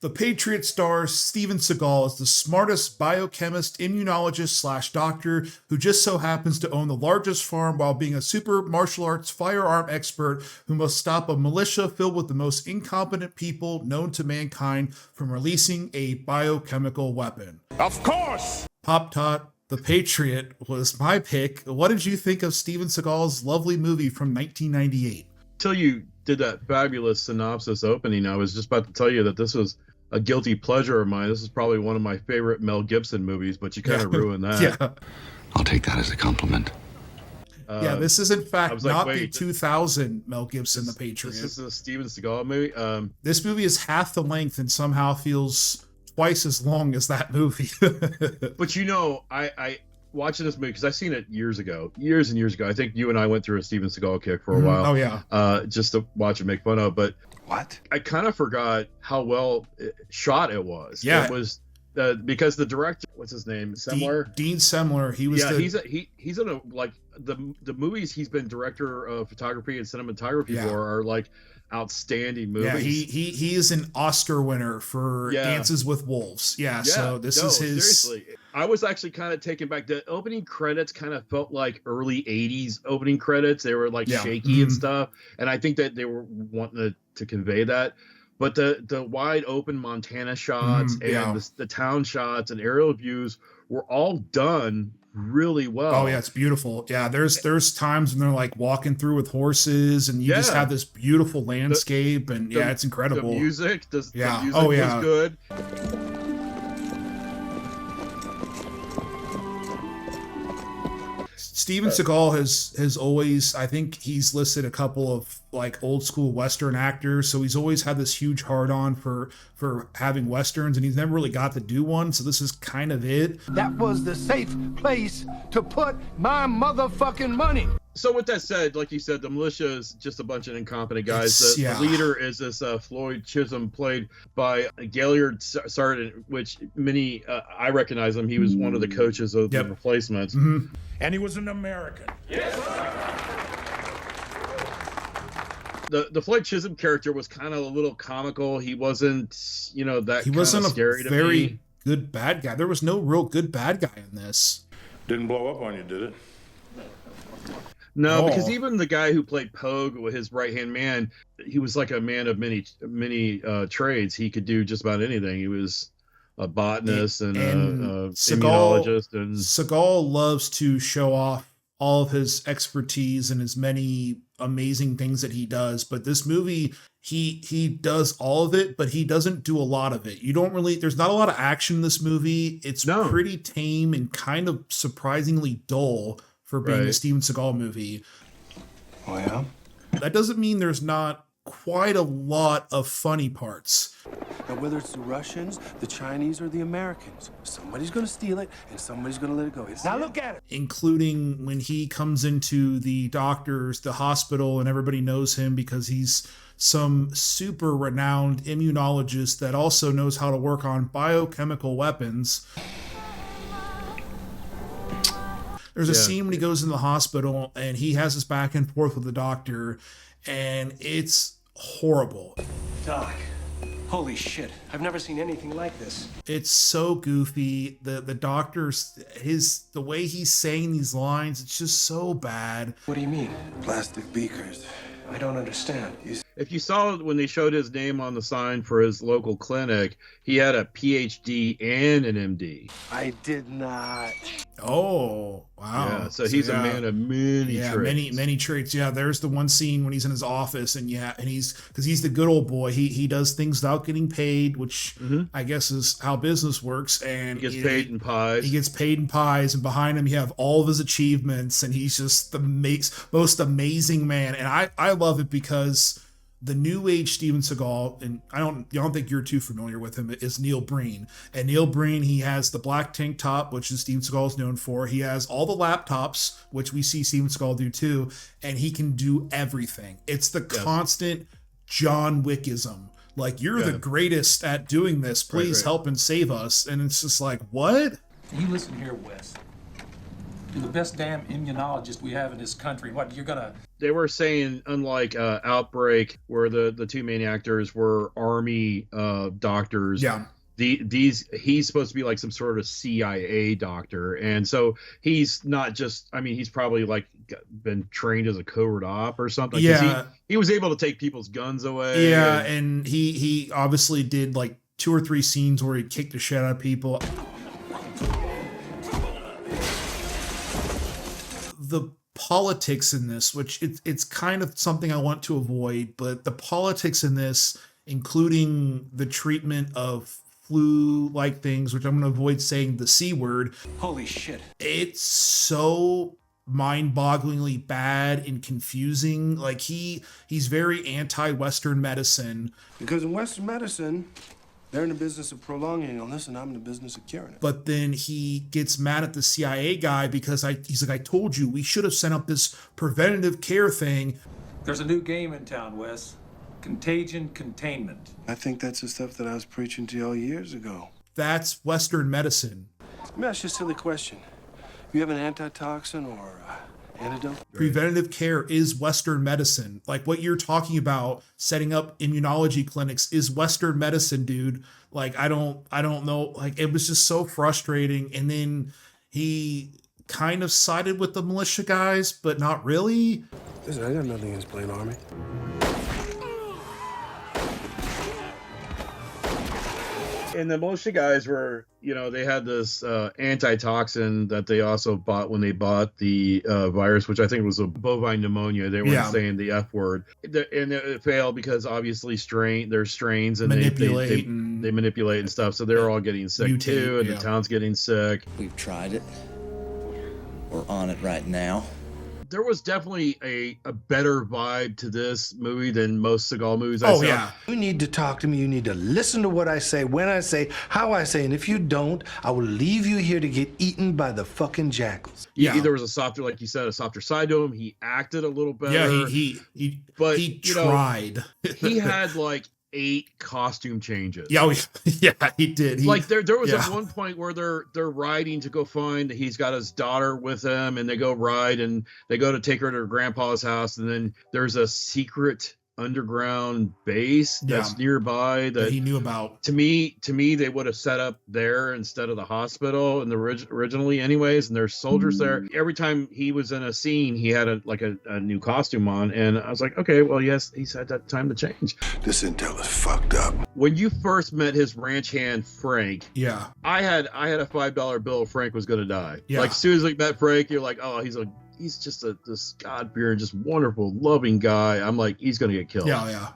The Patriot star Steven Seagal is the smartest biochemist, immunologist / doctor who just so happens to own the largest farm while being a super martial arts firearm expert who must stop a militia filled with the most incompetent people known to mankind from releasing a biochemical weapon. Of course! Pop Tot, The Patriot was my pick. What did you think of Steven Seagal's lovely movie from 1998? Till you did that fabulous synopsis opening, I was just about to tell you that this was a guilty pleasure of mine. This is probably one of my favorite Mel Gibson movies, but you kind of ruined that. Yeah. I'll take that as a compliment. Yeah, this is in fact like, not wait, the 2000 Mel Gibson, The Patriot. This is a Steven Seagal movie. This movie is half the length and somehow feels twice as long as that movie. But you know, I watching this movie, because I've seen it years and years ago. I think you and I went through a Steven Seagal kick for a while. Oh, yeah. Just to watch and make fun of. But What? I kind of forgot how well shot it was. Yeah. It was because the director, what's his name? Semler? Dean Semler. He was he's in a, like, the movies he's been director of photography and cinematography for are like outstanding movies. Yeah, he is an Oscar winner for Dances with Wolves. So this is his. Seriously, I was actually kind of taken back. The opening credits kind of felt like early '80s opening credits. They were like shaky and stuff, and I think that they were wanting to convey that. But the wide open Montana shots and the town shots and aerial views were all done really well. Oh yeah, it's beautiful. Yeah, there's times when they're like walking through with horses, and you just have this beautiful landscape, and it's incredible. The music, the music was good. Steven Seagal has always, I think he's listed a couple of like old school Western actors. So he's always had this huge hard on for having Westerns, and he's never really got to do one. So this is kind of it. That was the safe place to put my motherfucking money. So with that said, like you said, the militia is just a bunch of incompetent guys. The leader is this Floyd Chisholm, played by Gailard Sartain, which many, I recognize him. He was one of the coaches of the replacements. Mm-hmm. And he was an American. Yes, The Floyd Chisholm character was kind of a little comical. He wasn't, that he kind wasn't of scary a very good bad guy. There was no real good bad guy in this. Didn't blow up on you, did it? No, because even the guy who played Pogue, with his right-hand man, he was like a man of many trades. He could do just about anything. He was a botanist and immunologist. And Seagal loves to show off all of his expertise and his many amazing things that he does. But this movie, he does all of it, but he doesn't do a lot of it. There's not a lot of action in this movie. It's pretty tame and kind of surprisingly dull for being a Steven Seagal movie. Oh, yeah? That doesn't mean there's not quite a lot of funny parts. And whether it's the Russians, the Chinese, or the Americans, somebody's going to steal it and somebody's going to let it go. Now look at it. Including when he comes into the hospital, and everybody knows him because he's some super renowned immunologist that also knows how to work on biochemical weapons. There's a scene when he goes in the hospital and he has this back and forth with the doctor, and it's horrible. Doc, holy shit. I've never seen anything like this. It's so goofy. The doctor's, the way he's saying these lines, it's just so bad. What do you mean? Plastic beakers. I don't understand. If you saw when they showed his name on the sign for his local clinic, he had a PhD and an MD. I did not. Oh, wow. Yeah, so he's a man of many traits. many traits. Yeah, there's the one scene when he's in his office, and because he's the good old boy. He does things without getting paid, which I guess is how business works. And he gets paid in pies. He gets paid in pies, and behind him you have all of his achievements, and he's just the most amazing man. And I love it because the new age Steven Seagal, and I don't think you're too familiar with him, is Neil Breen. And Neil Breen, he has the black tank top, which is Steven Seagal is known for. He has all the laptops, which we see Steven Seagal do too, and he can do everything. It's the constant John Wickism. Like, you're the greatest at doing this. Please help and save us. And it's just like, what? You listen here, Wes. You're the best damn immunologist we have in this country. What, you're gonna... They were saying, unlike Outbreak, where the two main actors were Army doctors. Yeah. He's supposed to be like some sort of CIA doctor, and so he's not just, I mean, he's probably like been trained as a covert op or something. Yeah, he was able to take people's guns away. Yeah, and he obviously did like 2 or 3 scenes where he kicked the shit out of people. The politics in this, which it's kind of something I want to avoid, but the politics in this, including the treatment of flu-like things, which I'm going to avoid saying the C word. Holy shit. It's so mind-bogglingly bad and confusing. Like he's very anti-Western medicine. Because in Western medicine, they're in the business of prolonging illness, and I'm in the business of curing it. But then he gets mad at the CIA guy because he's like, I told you, we should have sent up this preventative care thing. There's a new game in town, Wes. Contagion containment. I think that's the stuff that I was preaching to y'all years ago. That's Western medicine. Let me ask you a silly question. You have an antitoxin or antidote? Preventative care is Western medicine. Like what you're talking about, setting up immunology clinics, is Western medicine, dude. Like I don't know. Like it was just so frustrating. And then he kind of sided with the militia guys, but not really. Listen, I got nothing against plain army. And the militia guys were, they had this antitoxin that they also bought when they bought the virus, which I think was a bovine pneumonia. They weren't saying the F word. And it failed because obviously there's strains and they manipulate and stuff. So they're all getting sick too, and the town's getting sick. We've tried it. We're on it right now. There was definitely a better vibe to this movie than most Seagal movies I saw. Yeah. You need to talk to me. You need to listen to what I say, when I say, how I say. And if you don't, I will leave you here to get eaten by the fucking jackals. Yeah. There was a softer, like you said, a softer side to him. He acted a little better. Yeah, he tried. He had like 8 costume changes. Yeah, he did. There was at one point where they're riding to go find, he's got his daughter with him, and they go ride and they go to take her to her grandpa's house, and then there's a secret underground base that's nearby that he knew about. To me they would have set up there instead of the hospital and originally anyways, and there's soldiers there. Every time he was in a scene he had a new costume on, and I was like, okay, well, yes, he's had that time to change. This intel is fucked up. When you first met his ranch hand Frank, I had a $5 bill Frank was gonna die. Like as soon as we met Frank, you're like, oh, he's just this God-fearing, just wonderful, loving guy. I'm like, he's gonna get killed. Yeah.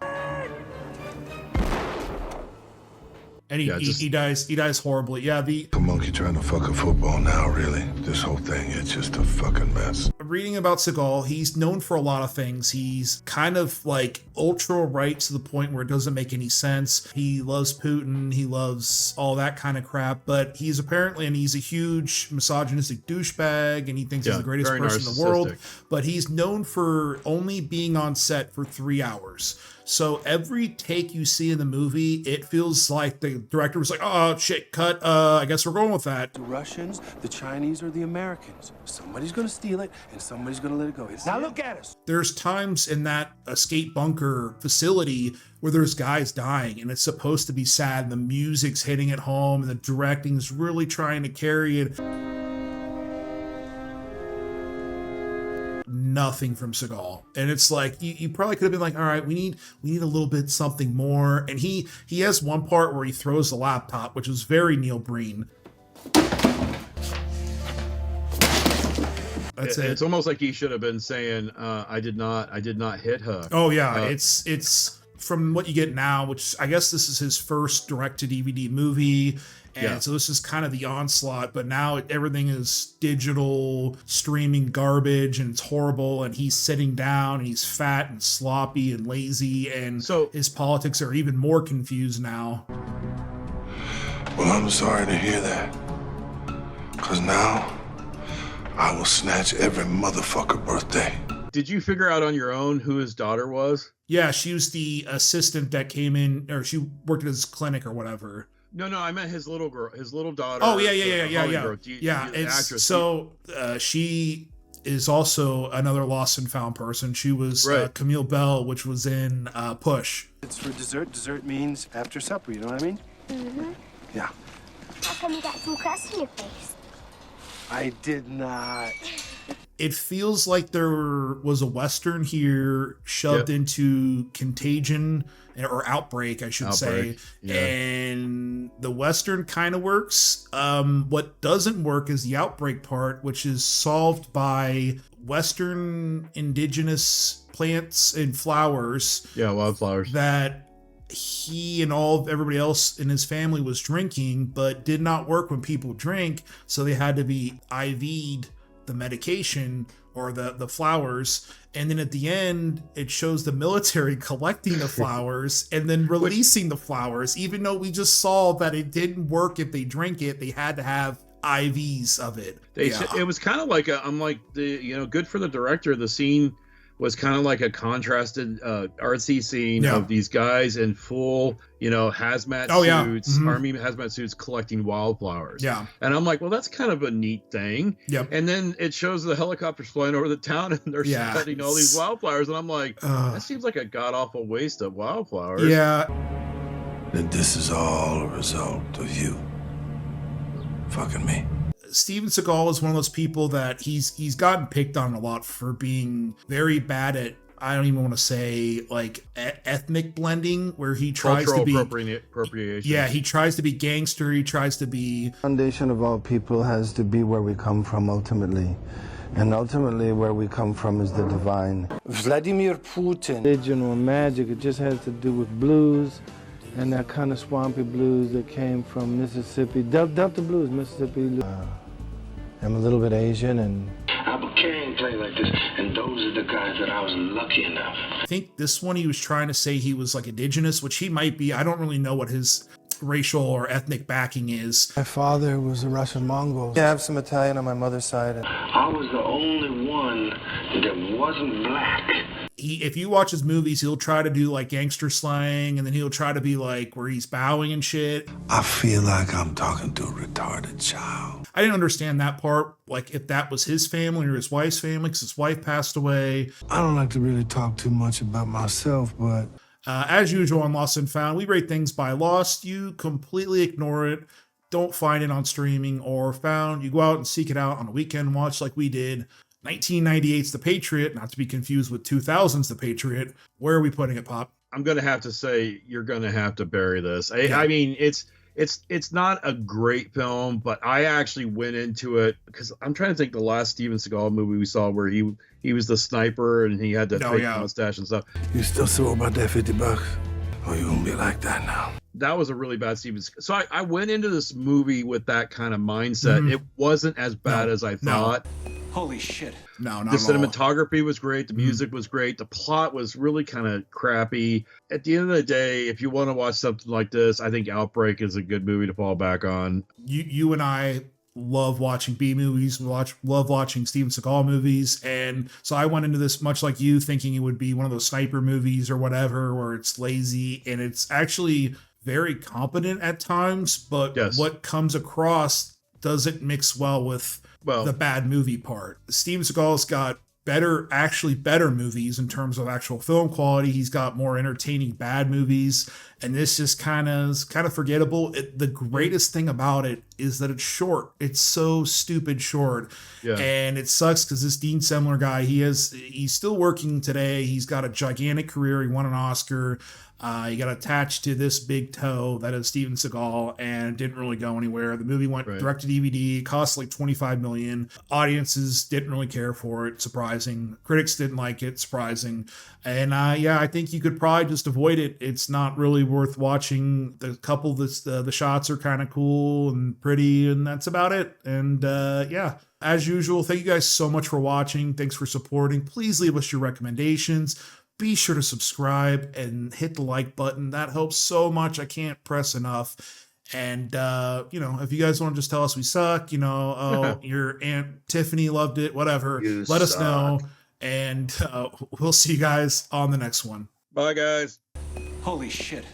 And he dies horribly. Yeah, the monkey trying to fuck a football now, really. This whole thing is just a fucking mess. Reading about Seagal, he's known for a lot of things. He's kind of like ultra right to the point where it doesn't make any sense. He loves Putin, he loves all that kind of crap, but he's a huge misogynistic douchebag, and he thinks he's the greatest person in the world. But he's known for only being on set for 3 hours. So every take you see in the movie, it feels like the director was like, oh shit, cut, I guess we're going with that. The Russians, the Chinese, or the Americans. Somebody's gonna steal it, and somebody's gonna let it go. Now look at us. There's times in that escape bunker facility where there's guys dying, and it's supposed to be sad, and the music's hitting it home, and the directing's really trying to carry it. Nothing from Seagal. And it's like you probably could have been like, all right, we need a little bit something more. And he has one part where he throws the laptop, which was very Neil Breen. That's it. It's almost like he should have been saying, I did not hit her. Oh yeah, it's from what you get now, which I guess this is his first direct-to-DVD movie. And so this is kind of the onslaught, but now everything is digital, streaming garbage, and it's horrible, and he's sitting down, and he's fat and sloppy and lazy, and so his politics are even more confused now. Well, I'm sorry to hear that. Because now, I will snatch every motherfucker birthday. Did you figure out on your own who his daughter was? Yeah, she was the assistant that came in, or she worked at his clinic or whatever. No, I meant his little girl, his little daughter. Oh yeah. Girl. She is also another lost and found person. She was Camille Bell, which was in Push. It's for dessert. Dessert means after supper, you know what I mean? Mm-hmm. Yeah. How come you got some crust in your face? I did not. It feels like there was a Western here shoved into Contagion, or Outbreak, I should say. Yeah. And the Western kind of works. What doesn't work is the Outbreak part, which is solved by Western indigenous plants and flowers. Yeah, wildflowers. That he and everybody else in his family was drinking, but did not work when people drink. So they had to be IV'd the medication or the flowers, and then at the end it shows the military collecting the flowers and then releasing the flowers, even though we just saw that it didn't work. If they drink it, they had to have IVs of it. It was kind of like good for the director. The scene was kind of like a contrasted artsy scene of these guys in full, hazmat suits, army hazmat suits, collecting wildflowers. Yeah. And I'm like, well, that's kind of a neat thing. Yep. And then it shows the helicopters flying over the town and they're cutting all these wildflowers. And I'm like, that seems like a god-awful waste of wildflowers. Yeah. That this is all a result of you fucking me. Steven Seagal is one of those people that he's gotten picked on a lot for being very bad at, I don't even want to say like ethnic blending, where he tries cultural to be appropriation. Yeah, he tries to be gangster. He tries to be. Foundation of all people has to be where we come from ultimately. And ultimately where we come from is the divine. Vladimir Putin. Religion or magic, it just has to do with blues. And that kind of swampy blues that came from Mississippi, Delta blues, Mississippi. I'm a little bit Asian, and I can't play like this, and those are the guys that I was lucky enough. I think this one he was trying to say he was like indigenous, which he might be. I don't really know what his racial or ethnic backing is. My father was a Russian Mongol. Yeah, I have some Italian on my mother's side. I was the only one that wasn't black. If you watch his movies, he'll try to do like gangster slang, and then he'll try to be like where he's bowing and shit. I feel like I'm talking to a retarded child. I didn't understand that part, like if that was his family or his wife's family, because his wife passed away. I don't like to really talk too much about myself, but as usual on Lost and Found, we rate things by lost. You completely ignore it. Don't find it on streaming or found. You go out and seek it out on a weekend watch like we did. 1998's The Patriot, not to be confused with 2000's The Patriot. Where are we putting it, Pop? I'm going to have to say you're going to have to bury this. I mean, it's not a great film, but I actually went into it because I'm trying to think the last Steven Seagal movie we saw where he was the sniper and he had the fake mustache and stuff. You still sore about that $50? Oh, you won't be like that now. That was a really bad Steven Seagal. So I went into this movie with that kind of mindset. It wasn't as bad as I thought. Holy shit. No, not the cinematography was great. The music was great. The plot was really kind of crappy. At the end of the day, if you want to watch something like this, I think Outbreak is a good movie to fall back on. You and I love watching B movies. We love watching Steven Seagal movies. And so I went into this much like you, thinking it would be one of those sniper movies or whatever, where it's lazy. And it's actually very competent at times, but what comes across doesn't mix well with the bad movie part. Steven Seagal's got better movies in terms of actual film quality. He's got more entertaining bad movies, and this just kind of forgettable. The greatest thing about it is that it's short. It's so stupid short. And it sucks because this Dean Semler guy, he's still working today. He's got a gigantic career. He won an Oscar. He got attached to this big toe that is Steven Seagal and didn't really go anywhere. The movie went direct to DVD, cost like $25 million. Audiences didn't really care for it, surprising. Critics didn't like it, surprising. And I think you could probably just avoid it. It's not really worth watching. The couple the shots are kind of cool and pretty, and that's about it. And as usual, thank you guys so much for watching. Thanks for supporting. Please leave us your recommendations. Be sure to subscribe and hit the like button. That helps so much. I can't press enough. And, if you guys want to just tell us we suck, your Aunt Tiffany loved it, whatever, let us know. And we'll see you guys on the next one. Bye, guys. Holy shit.